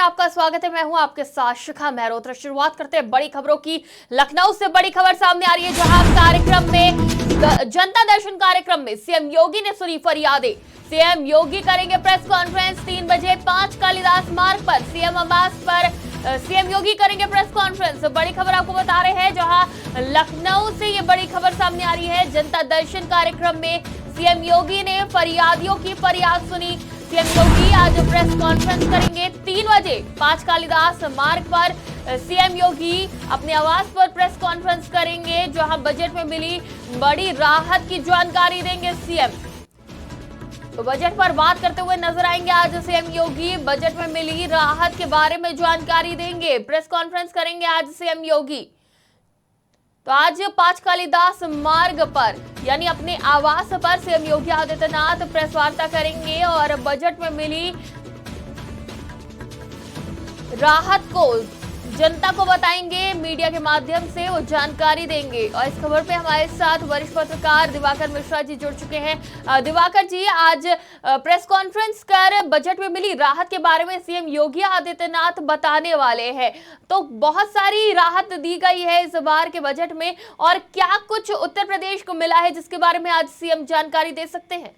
आपका स्वागत है। मैं हूं आपके साथ शिखा मेहरोत्रा। शुरुआत करते हैं बड़ी खबरों की। लखनऊ से बड़ी खबर सामने आ रही है, जहां कार्यक्रम में जनता दर्शन कार्यक्रम में सीएम योगी ने सुनी फरियादें। सीएम योगी करेंगे प्रेस कॉन्फ्रेंस 3 बजे 5 कालिदास मार्ग पर। सीएम आवास पर सीएम योगी करेंगे प्रेस कॉन्फ्रेंस। बड़ी खबर आपको बता रहे हैं, जहां लखनऊ से ये बड़ी खबर सामने आ रही है। जनता दर्शन कार्यक्रम में सीएम योगी ने फरियादियों की फरियाद सुनी। सीएम योगी आज प्रेस कॉन्फ्रेंस करेंगे 3 बजे 5 कालिदास मार्ग पर। सीएम योगी अपने आवास पर प्रेस कॉन्फ्रेंस करेंगे, जहां बजट में मिली बड़ी राहत की जानकारी देंगे सीएम। तो बजट पर बात करते हुए नजर आएंगे आज सीएम योगी। बजट में मिली राहत के बारे में जानकारी देंगे। प्रेस कॉन्फ्रेंस करेंगे आज सीएम योगी। तो आज 5 कालिदास मार्ग पर यानी अपने आवास पर सीएम योगी आदित्यनाथ प्रेस वार्ता करेंगे और बजट में मिली राहत को जनता को बताएंगे। मीडिया के माध्यम से वो जानकारी देंगे। और इस खबर पे हमारे साथ वरिष्ठ पत्रकार दिवाकर मिश्रा जी जुड़ चुके हैं। दिवाकर जी, आज प्रेस कॉन्फ्रेंस कर बजट में मिली राहत के बारे में सीएम योगी आदित्यनाथ बताने वाले हैं। तो बहुत सारी राहत दी गई है इस बार के बजट में, और क्या कुछ उत्तर प्रदेश को मिला है जिसके बारे में आज सीएम जानकारी दे सकते हैं?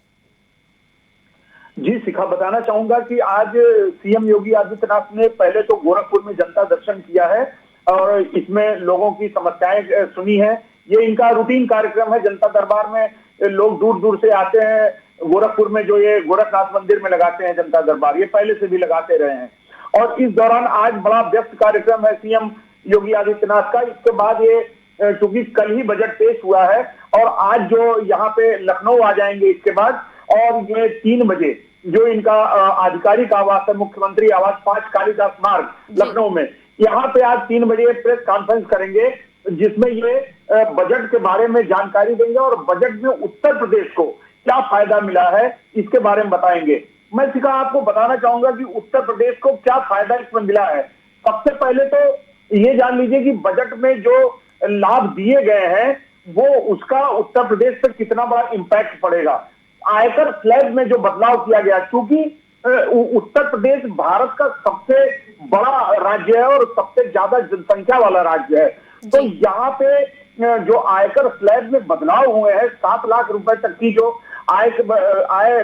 जी शिखा, बताना चाहूंगा कि आज सीएम योगी आदित्यनाथ ने पहले तो गोरखपुर में जनता दर्शन किया है और इसमें लोगों की समस्याएं सुनी है। ये इनका रूटीन कार्यक्रम है। जनता दरबार में लोग दूर दूर से आते हैं। गोरखपुर में जो ये गोरखनाथ मंदिर में लगाते हैं जनता दरबार, ये पहले से भी लगाते रहे हैं। और इस दौरान आज बड़ा व्यस्त कार्यक्रम है सीएम योगी आदित्यनाथ का। इसके बाद ये चूंकि कल ही बजट पेश हुआ है और आज जो यहाँ पे लखनऊ आ जाएंगे इसके बाद, और ये 3 बजे जो इनका आधिकारिक आवास है, मुख्यमंत्री आवास 5 कालिदास मार्ग लखनऊ में, यहाँ पे आज 3 बजे प्रेस कॉन्फ्रेंस करेंगे, जिसमें ये बजट के बारे में जानकारी देंगे और बजट में उत्तर प्रदेश को क्या फायदा मिला है इसके बारे में बताएंगे। मैं सिखा आपको बताना चाहूंगा कि उत्तर प्रदेश को क्या फायदा इसमें मिला है। सबसे पहले तो ये जान लीजिए कि बजट में जो लाभ दिए गए हैं वो उसका उत्तर प्रदेश पर कितना बड़ा इम्पैक्ट पड़ेगा। आयकर स्लैब में जो बदलाव किया गया, क्योंकि उत्तर प्रदेश भारत का सबसे बड़ा राज्य है और सबसे ज्यादा जनसंख्या वाला राज्य है, तो यहाँ पे जो आयकर स्लैब में बदलाव हुए हैं, 7 लाख रुपए तक की जो आय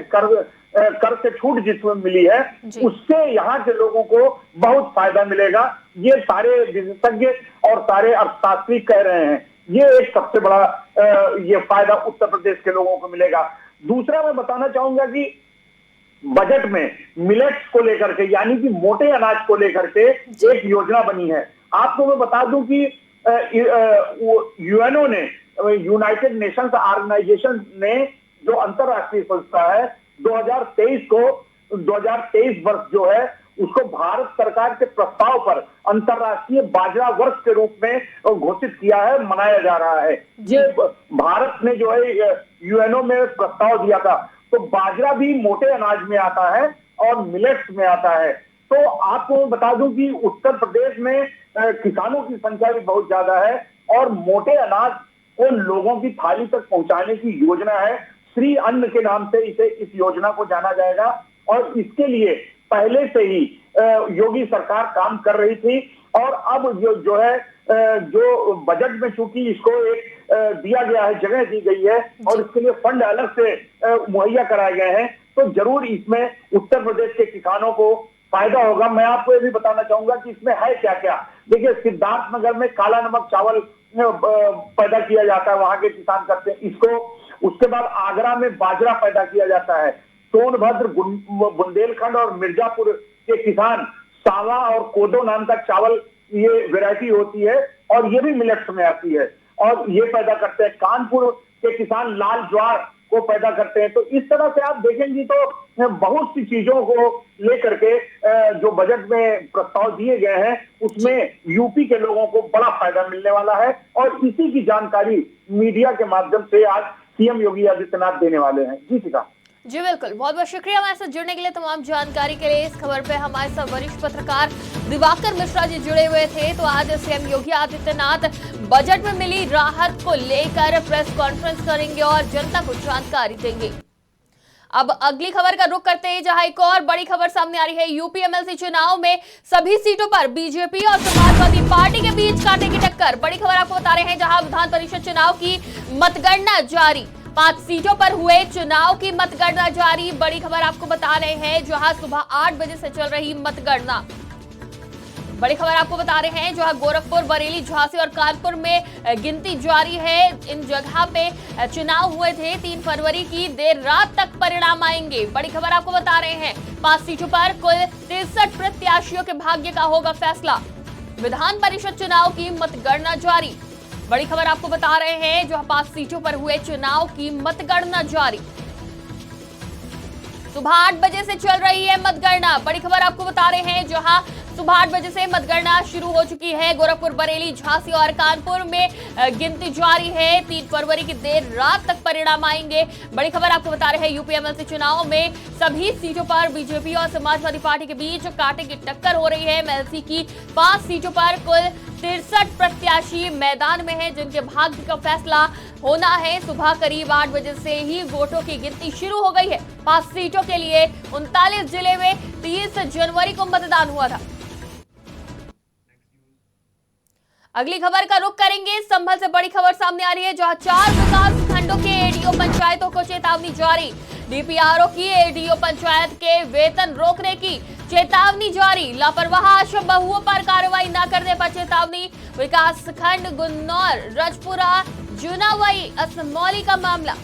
कर से छूट जिसमें मिली है, उससे यहाँ के लोगों को बहुत फायदा मिलेगा। ये सारे विशेषज्ञ और सारे अर्थशास्त्री कह रहे हैं। ये एक सबसे बड़ा ये फायदा उत्तर प्रदेश के लोगों को मिलेगा। दूसरा मैं बताना चाहूंगा कि बजट में मिलेट्स को लेकर के यानी कि मोटे अनाज को लेकर के एक योजना बनी है। आपको मैं बता दूं कि यूएनओ ने, यूनाइटेड नेशंस ऑर्गेनाइजेशन ने, जो अंतरराष्ट्रीय संस्था है, 2023 वर्ष जो है उसको भारत सरकार के प्रस्ताव पर अंतरराष्ट्रीय बाजरा वर्ष के रूप में घोषित किया है, मनाया जा रहा है। ये भारत ने जो है यूएनओ में प्रस्ताव दिया था। तो बाजरा भी मोटे अनाज में आता है और मिलेट्स में आता है। तो आपको बता दूं कि उत्तर प्रदेश में किसानों की संख्या भी बहुत ज्यादा है और मोटे अनाज को लोगों की थाली तक पहुंचाने की योजना है। श्री अन्न के नाम से इस योजना को जाना जाएगा और इसके लिए पहले से ही योगी सरकार काम कर रही थी। और अब जो है जो बजट में चूंकि इसको एक दिया गया है, जगह दी गई है और इसके लिए फंड अलग से मुहैया कराए गए हैं, तो जरूर इसमें उत्तर प्रदेश के किसानों को फायदा होगा। मैं आपको ये भी बताना चाहूंगा कि इसमें है क्या क्या। देखिए, सिद्धार्थनगर में काला नमक चावल पैदा किया जाता है, वहां के किसान करते हैं इसको। उसके बाद आगरा में बाजरा पैदा किया जाता है। सोनभद्र, बुंदेलखंड और मिर्जापुर के किसान सावा और कोदो नाम का चावल, ये वैरायटी होती है और ये भी मिलेट्स में आती है और ये पैदा करते हैं। कानपुर के किसान लाल ज्वार को पैदा करते हैं। तो इस तरह से आप देखेंगे तो बहुत सी चीजों को लेकर के जो बजट में प्रस्ताव दिए गए हैं उसमें यूपी के लोगों को बड़ा फायदा मिलने वाला है और इसी की जानकारी मीडिया के माध्यम से आज सीएम योगी आदित्यनाथ देने वाले हैं। जी शिखा। जी बिल्कुल, बहुत बहुत शुक्रिया हमारे साथ जुड़ने के लिए, तमाम जानकारी के लिए। इस खबर पे हमारे साथ वरिष्ठ पत्रकार दिवाकर मिश्रा जी जुड़े हुए थे। तो आज सीएम योगी आदित्यनाथ बजट में मिली राहत को लेकर प्रेस कॉन्फ्रेंस करेंगे और जनता को जानकारी देंगे। अब अगली खबर का रुख करते हैं, जहां एक और बड़ी खबर सामने आ रही है। यूपी एमएलसी चुनाव में सभी सीटों पर बीजेपी और समाजवादी पार्टी के बीच कांटे की टक्कर। बड़ी खबर आपको बता रहे हैं, जहां विधान परिषद चुनाव की मतगणना जारी, 5 सीटों पर हुए चुनाव की मतगणना जारी। बड़ी खबर आपको बता रहे हैं, जहां सुबह 8 बजे से चल रही मतगणना। बड़ी खबर आपको बता रहे हैं, जहां गोरखपुर, बरेली, झांसी और कानपुर में गिनती जारी है। इन जगह पे चुनाव हुए थे। 3 फरवरी की देर रात तक परिणाम आएंगे। बड़ी खबर आपको बता रहे हैं, 5 सीटों पर कुल 63 प्रत्याशियों के भाग्य का होगा फैसला। विधान परिषद चुनाव की मतगणना जारी। बड़ी खबर आपको बता रहे हैं, जहां 5 सीटों पर हुए चुनाव की मतगणना जारी। सुबह 8 बजे से चल रही है मतगणना। बड़ी खबर आपको बता रहे हैं, जहां सुबह 8 बजे से मतगणना शुरू हो चुकी है। गोरखपुर, बरेली, झांसी और कानपुर में गिनती जारी है। 3 फरवरी की देर रात तक परिणाम आएंगे। बड़ी खबर आपको बता रहे हैं, यूपी एमएलसी चुनाव में सभी सीटों पर बीजेपी और समाजवादी पार्टी के बीच कांटे की टक्कर हो रही है। एमएलसी की 5 सीटों पर कुल 63 प्रत्याशी मैदान में हैं, जिनके भाग्य का फैसला होना है। सुबह करीब 8 बजे से ही वोटों की गिनती शुरू हो गई है। 5 सीटों के लिए 39 जिले में 30 जनवरी को मतदान हुआ था। अगली खबर का रुख करेंगे, संभल से बड़ी खबर सामने आ रही है, जहां 4 विकास खंडों के एडीओ पंचायतों को चेतावनी जारी। डीपीआरओ की एडीओ पंचायत के वेतन रोकने की चेतावनी जारी। लापरवाह आशा बहुओं पर कार्रवाई न करने पर चेतावनी। विकास खंड गुन्नौर, रजपुरा, जुनावई, असमौली का मामला।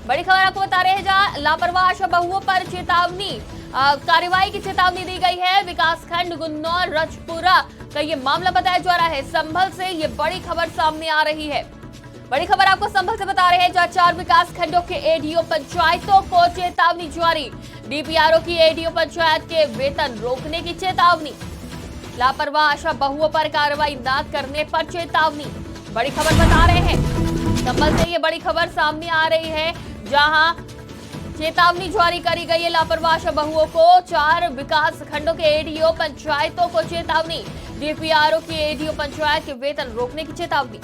बड़ी खबर आपको बता रहे हैं, जहां लापरवाह आशा बहुओं पर चेतावनी, कार्रवाई की चेतावनी दी गई है। विकास खंड गुन्नौर, रजपुरा का ये मामला बताया जा रहा है। संभल से ये बड़ी खबर सामने आ रही है। बड़ी खबर आपको संभल से बता रहे हैं, जहां 4 विकास खंडों के एडीओ पंचायतों को चेतावनी जारी। डीपीआरओ की एडीओ पंचायत के वेतन रोकने की चेतावनी। लापरवाह आशा बहुओं पर कार्रवाई न करने पर चेतावनी। बड़ी खबर बता रहे हैं, संभल से ये बड़ी खबर सामने आ रही है, जहां चेतावनी जारी करी गई है लापरवाह आशा बहुओं को। 4 विकास खंडों के एडीओ पंचायतों को चेतावनी। डीपीआरओ की एडीओ पंचायत के वेतन रोकने की चेतावनी।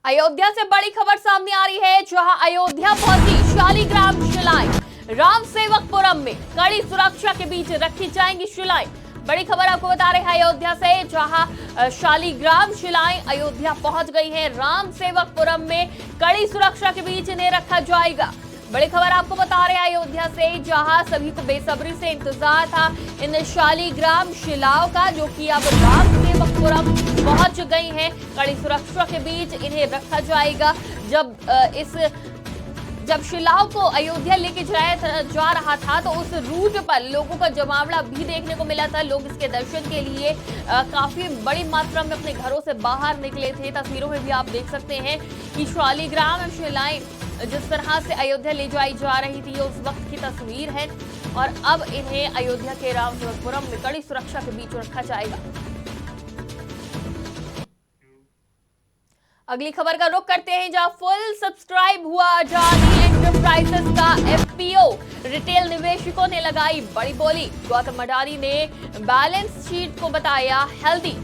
अयोध्या से बड़ी खबर सामने आ रही है, जहां अयोध्या पहुंची शालीग्राम शिलाएं। राम सेवकपुरम में कड़ी सुरक्षा के बीच रखी जाएंगी शिलाएं। बड़ी खबर आपको बता रहे हैं अयोध्या से, जहां शालीग्राम शिलाएं अयोध्या पहुंच गई हैं। राम सेवकपुरम में कड़ी सुरक्षा के बीच इन्हें रखा जाएगा। बड़ी खबर आपको बता रहे हैं अयोध्या से, जहां सभी को बेसब्री से इंतजार था इन शालीग्राम शिलाओं का, जो कि अब राम सेवकपुरम पहुंच गई हैं। कड़ी सुरक्षा के बीच इन्हें रखा जाएगा। जब शिलाओं को अयोध्या लेके जा रहा था, तो उस रूट पर लोगों का जमावड़ा भी देखने को मिला था। लोग इसके दर्शन के लिए काफी बड़ी मात्रा में अपने घरों से बाहर निकले थे। तस्वीरों में भी आप देख सकते हैं कि शालीग्राम शिलाएं जिस तरह से अयोध्या ले जाई जा रही थी, उस वक्त की तस्वीर है। और अब इन्हें अयोध्या के राम सेवकपुरम में कड़ी सुरक्षा के बीच रखा जाएगा। अगली खबर का रुख करते हैं, जहां फुल सब्सक्राइब हुआ अडानी एंटरप्राइजेस का एफपीओ। रिटेल निवेशकों ने लगाई बड़ी बोली। गौतम अडानी ने बैलेंस शीट को बताया हेल्दी।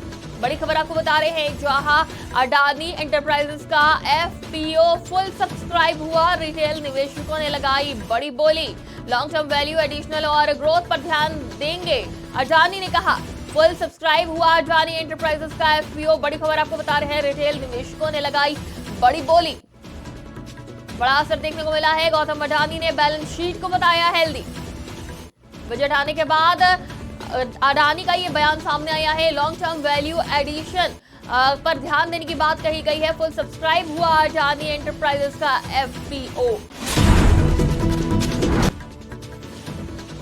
बड़ी खबर आपको बता रहे हैं, जहां अडानी एंटरप्राइजेस का एफपीओ फुल सब्सक्राइब हुआ। रिटेल निवेशकों ने लगाई बड़ी बोली। लॉन्ग टर्म वैल्यू एडिशनल और ग्रोथ पर ध्यान देंगे, अडानी ने कहा। फुल सब्सक्राइब हुआ अडानी एंटरप्राइजेस का एफपीओ। बड़ी खबर आपको बता रहे हैं, रिटेल निवेशकों ने लगाई बड़ी बोली। बड़ा असर देखने को मिला है। गौतम अडानी ने बैलेंस शीट को बताया हेल्दी। बजट आने के बाद अडानी का ये बयान सामने आया है। लॉन्ग टर्म वैल्यू एडिशन पर ध्यान देने की बात कही गई है। फुल सब्सक्राइब हुआ अडानी एंटरप्राइजेस का एफपीओ।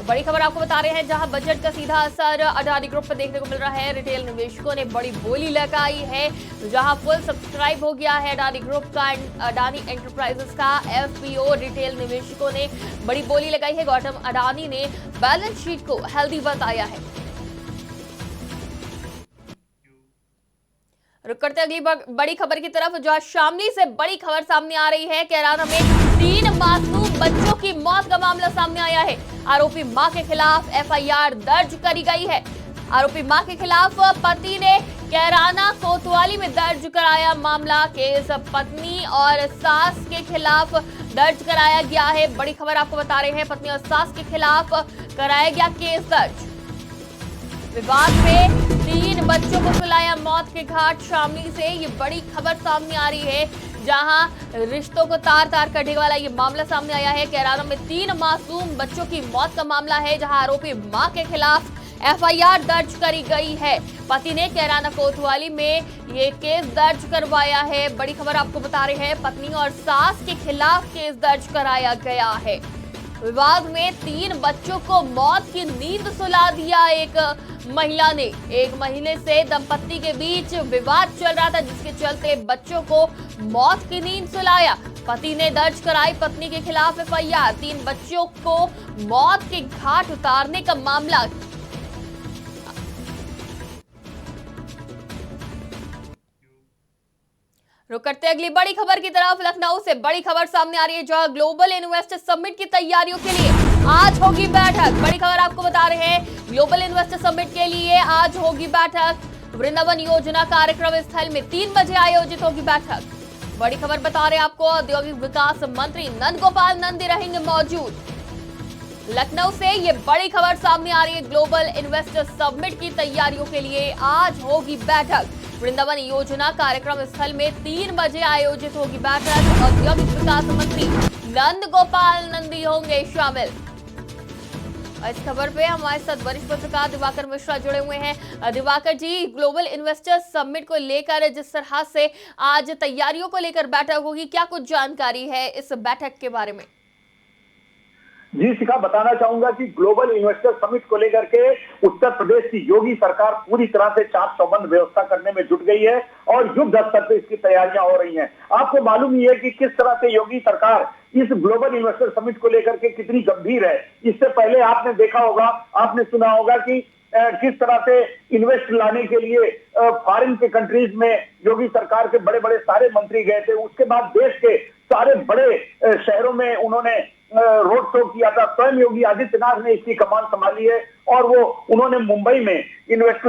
बड़ी खबर आपको बता रहे हैं, जहां बजट का सीधा असर अडानी ग्रुप पर देखने को मिल रहा है। रिटेल निवेशकों ने बड़ी बोली लगाई है, जहां फुल सब्सक्राइब हो गया है अडानी ग्रुप का अडानी एंटरप्राइजेस का एफपीओ। रिटेल निवेशकों ने बड़ी बोली लगाई है। गौतम अडानी ने बैलेंस शीट को हेल्दी बताया है। रुक करते अगली बड़ी खबर की तरफ, जहां शामली से बड़ी खबर सामने आ रही है। कैराना में 3 मासूम बच्चों की मौत का मामला सामने आया है। आरोपी मां के खिलाफ एफआईआर दर्ज करी गई है। आरोपी मां के खिलाफ पति ने कैराना कोतवाली में दर्ज कराया मामला। केस पत्नी और सास के खिलाफ दर्ज कराया गया है। बड़ी खबर आपको बता रहे हैं, पत्नी और सास के खिलाफ कराया गया केस दर्ज। विवाद में 3 बच्चों को सुलाया मौत के घाट। शामली से ये बड़ी खबर सामने आ रही है, जहां रिश्तों को तार तार करने वाला ये मामला सामने आया है। कैराना में 3 मासूम बच्चों की मौत का मामला है, जहां आरोपी मां के खिलाफ एफआईआर दर्ज करी गई है। पति ने कैराना कोतवाली में ये केस दर्ज करवाया है। बड़ी खबर आपको बता रहे हैं, पत्नी और सास के खिलाफ केस दर्ज कराया गया है। विवाद में 3 बच्चों को मौत की नींद सुला दिया एक महिला ने। एक महीने से दंपत्ति के बीच विवाद चल रहा था, जिसके चलते बच्चों को मौत की नींद सुलाया। पति ने दर्ज कराई पत्नी के खिलाफ एफआईआर। 3 बच्चों को मौत के घाट उतारने का मामला। रुक करते अगली बड़ी खबर की तरफ। लखनऊ से बड़ी खबर सामने आ रही है, जहां ग्लोबल इन्वेस्टर समिट की तैयारियों के लिए आज होगी बैठक। बड़ी खबर आपको बता रहे हैं, ग्लोबल इन्वेस्टर समिट के लिए आज होगी बैठक। वृंदावन योजना कार्यक्रम स्थल में 3 बजे आयोजित होगी बैठक। बड़ी खबर बता रहे हैं आपको, औद्योगिक विकास मंत्री नंद गोपाल नंदी रहेंगे मौजूद। लखनऊ से ये बड़ी खबर सामने आ रही है, ग्लोबल इन्वेस्टर समिट की तैयारियों के लिए आज होगी बैठक। वृंदावन योजना कार्यक्रम स्थल में 3 बजे आयोजित होगी बैठक। औद्योगिक विकास मंत्री नंद गोपाल नंदी होंगे शामिल। इस खबर पे हमारे साथ वरिष्ठ पत्रकार दिवाकर मिश्रा जुड़े हुए हैं। दिवाकर जी, ग्लोबल इन्वेस्टर समिट को लेकर जिस तरह से आज तैयारियों को लेकर बैठक होगी, क्या कुछ जानकारी है इस बैठक के बारे में? जी शिखा, बताना चाहूंगा कि ग्लोबल इन्वेस्टर समिट को लेकर के उत्तर प्रदेश की योगी सरकार पूरी तरह से चाक चौबंद व्यवस्था करने में जुट गई है और युद्ध स्तर पर इसकी तैयारियां हो रही हैं। आपको मालूम ही है कि किस तरह से योगी सरकार इस ग्लोबल इन्वेस्टर समिट को लेकर के कितनी गंभीर है। इससे पहले आपने देखा होगा, आपने सुना होगा कि किस तरह से इन्वेस्ट लाने के लिए फॉरेन के कंट्रीज में योगी सरकार के बड़े बड़े सारे मंत्री गए थे। उसके बाद देश के सारे बड़े शहरों में उन्होंने रोड शो किया था। स्वयं योगी आदित्यनाथ ने इसकी कमान संभाली है और उन्होंने मुंबई में इन्वेस्ट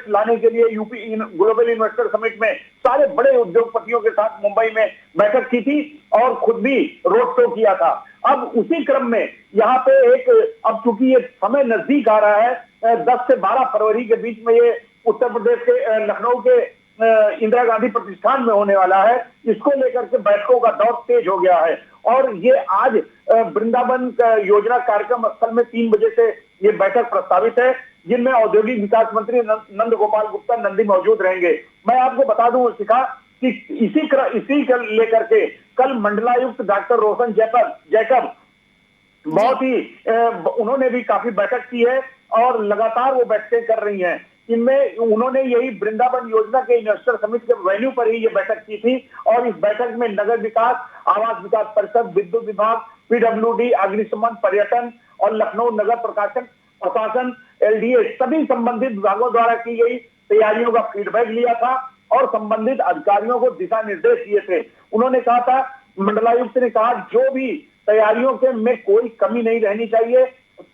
लाने के लिए यूपी ग्लोबल इन्वेस्टर समिट में सारे बड़े उद्योगपतियों के साथ मुंबई में बैठक की थी और खुद भी रोड शो किया था। अब उसी क्रम में यहाँ पे अब चूंकि ये समय नजदीक आ रहा है, 10 से 12 फरवरी के बीच में ये उत्तर प्रदेश के लखनऊ के इंदिरा गांधी प्रतिष्ठान में होने वाला है। इसको लेकर के बैठकों का दौर तेज हो गया है और ये आज वृंदावन योजना कार्यक्रम स्थल में 3 बजे से ये बैठक प्रस्तावित है, जिनमें औद्योगिक विकास मंत्री नंद गोपाल गुप्ता नंदी मौजूद रहेंगे। मैं आपको बता दूं शिखा कि इसी लेकर के कल मंडलायुक्त डॉक्टर रोशन जैकब बहुत ही उन्होंने भी काफी बैठक की है और लगातार वो बैठकें कर रही हैं। इनमें उन्होंने यही वृंदावन योजना के इन्वेस्टर समिट के वेन्यू पर ही ये बैठक की थी और इस बैठक में नगर विकास, आवास विकास परिषद, विद्युत विभाग, पीडब्ल्यूडी, अग्निशमन, पर्यटन और लखनऊ नगर प्रशासन, एलडीए सभी संबंधित विभागों द्वारा की गई तैयारियों का फीडबैक लिया था और संबंधित अधिकारियों को दिशा निर्देश दिए थे। उन्होंने कहा था, मंडलायुक्त ने कहा, जो भी तैयारियों के में कोई कमी नहीं रहनी चाहिए,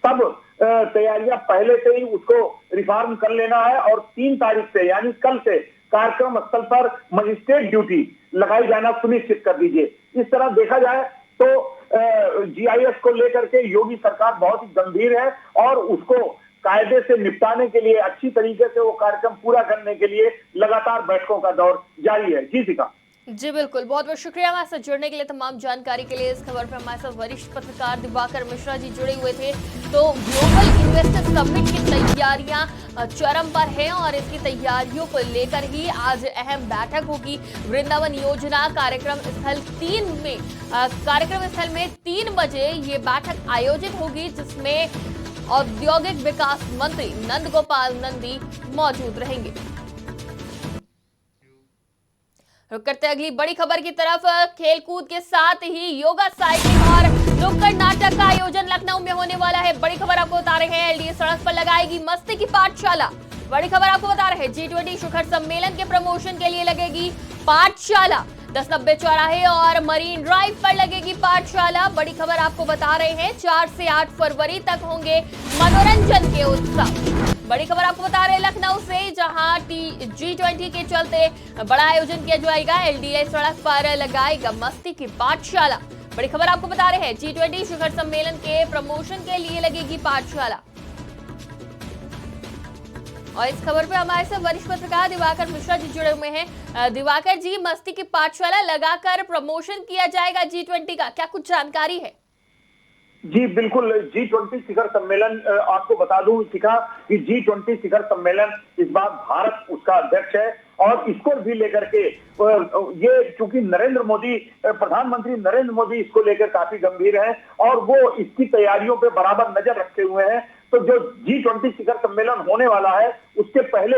सब तैयारियां पहले से ही उसको रिफॉर्म कर लेना है और 3 तारीख से यानी कल से कार्यक्रम स्थल पर मजिस्ट्रेट ड्यूटी लगाई जाना सुनिश्चित कर दीजिए। इस तरह देखा जाए तो जीआईएस को लेकर के योगी सरकार बहुत ही गंभीर है और उसको कायदे से निपटाने के लिए, अच्छी तरीके से वो कार्यक्रम पूरा करने के लिए लगातार बैठकों का दौर जारी है। जी शिखा। जी बिल्कुल, बहुत बहुत शुक्रिया हमारे साथ जुड़ने के लिए, तमाम जानकारी के लिए। इस खबर पर हमारे साथ वरिष्ठ पत्रकार दिवाकर मिश्रा जी जुड़े हुए थे। तो ग्लोबल इन्वेस्टर समिट की तैयारियां चरम पर हैं और इसकी तैयारियों को लेकर ही आज अहम बैठक होगी। वृंदावन योजना कार्यक्रम स्थल में 3 बजे ये बैठक आयोजित होगी, जिसमें औद्योगिक विकास मंत्री नंद गोपाल नंदी मौजूद रहेंगे। रुक करते अगली बड़ी खबर की तरफ। खेलकूद के साथ ही योगा, साइकिलिंग और नुक्कड़ नाटक का आयोजन लखनऊ में होने वाला है। बड़ी खबर आपको बता रहे हैं, एलडीए सड़क पर लगाएगी मस्ती की पाठशाला। बड़ी खबर आपको बता रहे हैं, G20 शिखर सम्मेलन के प्रमोशन के लिए लगेगी पाठशाला। 1090 चौराहे और मरीन ड्राइव पर लगेगी पाठशाला। बड़ी खबर आपको बता रहे हैं, 4 से 8 फरवरी तक होंगे मनोरंजन के उत्सव। बड़ी खबर आपको बता रहे हैं लखनऊ से, जहां G20 के चलते बड़ा आयोजन किया जाएगा। LDA सड़क पर लगाएगा मस्ती की पाठशाला। बड़ी खबर आपको बता रहे हैं G20 शिखर सम्मेलन के प्रमोशन के लिए लगेगी पाठशाला। और इस खबर पे हमारे साथ वरिष्ठ पत्रकार दिवाकर मिश्रा जी जुड़े हुए हैं। दिवाकर जी, मस्ती की पाठशाला लगाकर प्रमोशन किया जाएगा G20 का, क्या कुछ जानकारी है? जी बिल्कुल, G20 शिखर सम्मेलन आपको बता दूं शिखा कि G20 शिखर सम्मेलन इस बार भारत उसका अध्यक्ष है और इसको भी लेकर के ये चूंकि प्रधानमंत्री नरेंद्र मोदी इसको लेकर काफी गंभीर हैं और वो इसकी तैयारियों पे बराबर नजर रखे हुए हैं। तो जो G20 शिखर सम्मेलन होने वाला है उसके पहले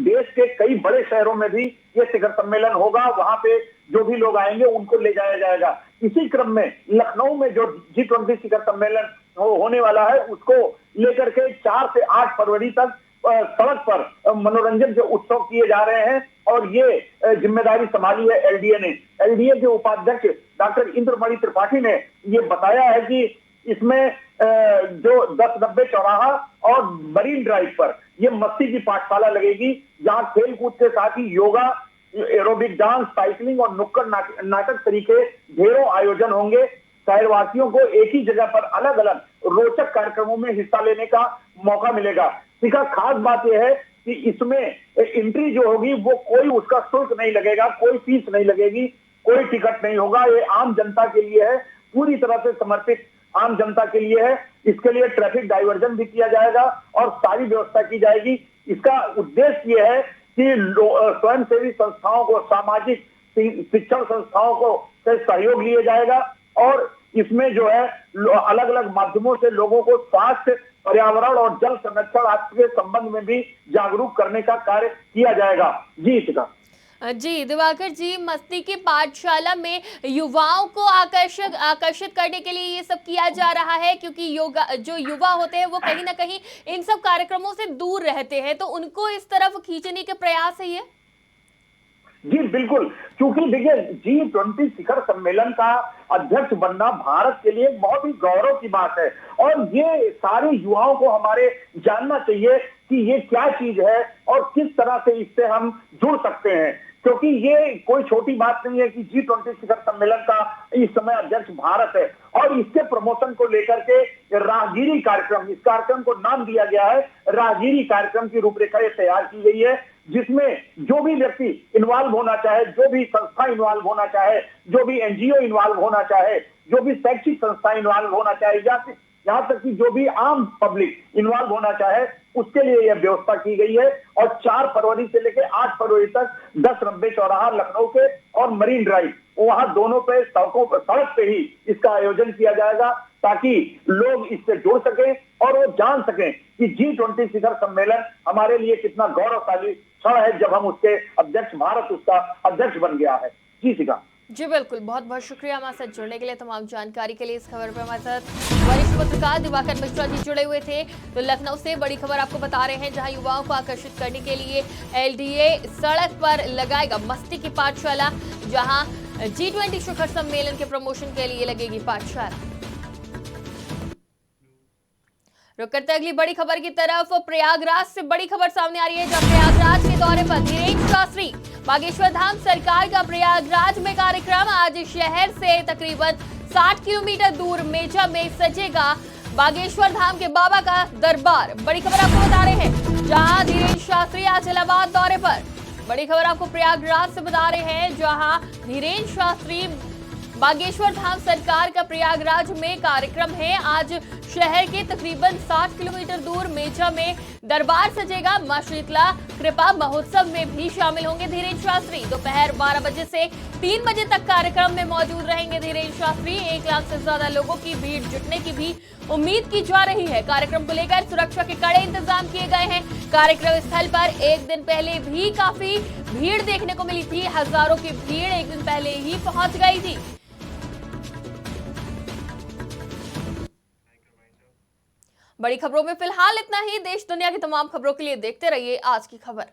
देश के कई बड़े शहरों में भी ये शिखर सम्मेलन होगा। वहां पे जो भी लोग आएंगे उनको ले जाया जाएगा। इसी क्रम में लखनऊ में जो G20 शिखर सम्मेलन होने वाला है उसको लेकर के 4 से 8 फरवरी तक सड़क पर मनोरंजन के उत्सव किए जा रहे हैं और ये जिम्मेदारी संभाली है LDA ने। LDA के उपाध्यक्ष डॉक्टर इंद्रमणि त्रिपाठी ने ये बताया है कि इसमें जो 1090 चौराहा और मरीन ड्राइव पर ये मस्ती की पाठशाला लगेगी, जहां खेल कूद के साथ ही योगा, एरोबिक डांस, साइकिलिंग और नुक्कड़ नाटक तरीके ढेरों आयोजन होंगे। शहरवासियों को एक ही जगह पर अलग अलग रोचक कार्यक्रमों में हिस्सा लेने का मौका मिलेगा। इसका खास बात यह है कि इसमें एंट्री जो होगी वो कोई उसका शुल्क नहीं लगेगा, कोई फीस नहीं लगेगी, कोई टिकट नहीं होगा। ये आम जनता के लिए है, पूरी तरह से समर्पित आम जनता के लिए है। इसके लिए ट्रैफिक डाइवर्जन भी किया जाएगा और सारी व्यवस्था की जाएगी। इसका उद्देश्य यह है कि स्वयंसेवी संस्थाओं को, सामाजिक शिक्षण संस्थाओं को से सहयोग लिया जाएगा और इसमें जो है अलग अलग माध्यमों से लोगों को स्वास्थ्य, पर्यावरण और जल संरक्षण आदि के संबंध में भी जागरूक करने का कार्य किया जाएगा। जी इतना जी दिवाकर जी, मस्ती की पाठशाला में युवाओं को आकर्षित करने के लिए ये सब किया जा रहा है, क्योंकि जो युवा होते हैं वो कहीं ना कहीं इन सब कार्यक्रमों से दूर रहते हैं, तो उनको इस तरफ खींचने के प्रयास है ये। जी बिल्कुल, क्योंकि देखिए G20 शिखर सम्मेलन का अध्यक्ष बनना भारत के लिए बहुत ही गौरव की बात है और ये सारे युवाओं को हमारे जानना चाहिए कि ये क्या चीज है और किस तरह से इससे हम जुड़ सकते हैं, क्योंकि ये कोई छोटी बात नहीं है कि G20 शिखर सम्मेलन का इस समय अध्यक्ष भारत है और इसके प्रमोशन को लेकर के राहगीरी कार्यक्रम, इस कार्यक्रम को नाम दिया गया है राहगीरी कार्यक्रम की रूपरेखा तैयार की गई है, जिसमें जो भी व्यक्ति इन्वॉल्व होना चाहे, जो भी संस्था इन्वॉल्व होना चाहे, जो भी NGO इन्वॉल्व होना चाहे, जो भी शैक्षिक संस्था इन्वॉल्व होना चाहे, यहाँ तक कि जो भी आम पब्लिक इन्वॉल्व होना चाहे उसके लिए यह व्यवस्था की गई है। और 4 फरवरी से लेकर 8 फरवरी तक 1090 चौराहा लखनऊ के और मरीन ड्राइव, वहां दोनों पे सड़क पे ही इसका आयोजन किया जाएगा ताकि लोग इससे जुड़ सके और वो जान सकें कि G20 शिखर सम्मेलन हमारे लिए कितना गौरवशाली क्षण है जब हम उसके अध्यक्ष, भारत उसका अध्यक्ष बन गया है। जी शिखा। जी बिल्कुल, बहुत बहुत शुक्रिया हमारे साथ जुड़ने के लिए, तमाम जानकारी के लिए। इस खबर पर हमारे साथ वरिष्ठ पत्रकार दिवाकर मिश्रा जी जुड़े हुए थे। तो लखनऊ से बड़ी खबर आपको बता रहे हैं, जहां युवाओं को आकर्षित करने के लिए LDA सड़क पर लगाएगा मस्ती की पाठशाला, जहां G20 शिखर सम्मेलन के प्रमोशन के लिए लगेगी पाठशाला। रुक करते अगली बड़ी खबर की तरफ। प्रयागराज से बड़ी खबर सामने आ रही है, जहां प्रयागराज के दौरे पर धीरेन्द्र शास्त्री, बागेश्वर धाम सरकार का प्रयागराज में कार्यक्रम। आज शहर से तकरीबन 60 किलोमीटर दूर मेजा में सजेगा बागेश्वर धाम के बाबा का दरबार। बड़ी खबर आपको बता रहे हैं, जहां धीरेन्द्र शास्त्री आज इलाहाबाद दौरे पर। बड़ी खबर आपको प्रयागराज से बता रहे हैं, जहां धीरेन्द्र शास्त्री बागेश्वर धाम सरकार का प्रयागराज में कार्यक्रम है। आज शहर के तकरीबन 60 किलोमीटर दूर मेजा में दरबार सजेगा। मां शीतला कृपा महोत्सव में भी शामिल होंगे धीरेन्द्र शास्त्री। दोपहर 12 बजे से 3 बजे तक कार्यक्रम में मौजूद रहेंगे धीरेन्द्र शास्त्री। 1 लाख से ज्यादा लोगों की भीड़ जुटने की भी उम्मीद की जा रही है। कार्यक्रम को लेकर सुरक्षा के कड़े इंतजाम किए गए हैं। कार्यक्रम स्थल पर एक दिन पहले भी काफी भीड़ देखने को मिली थी। हजारों की भीड़ एक दिन पहले ही पहुंच गई थी। बड़ी खबरों में फिलहाल इतना ही। देश दुनिया की तमाम खबरों के लिए देखते रहिए आज की खबर।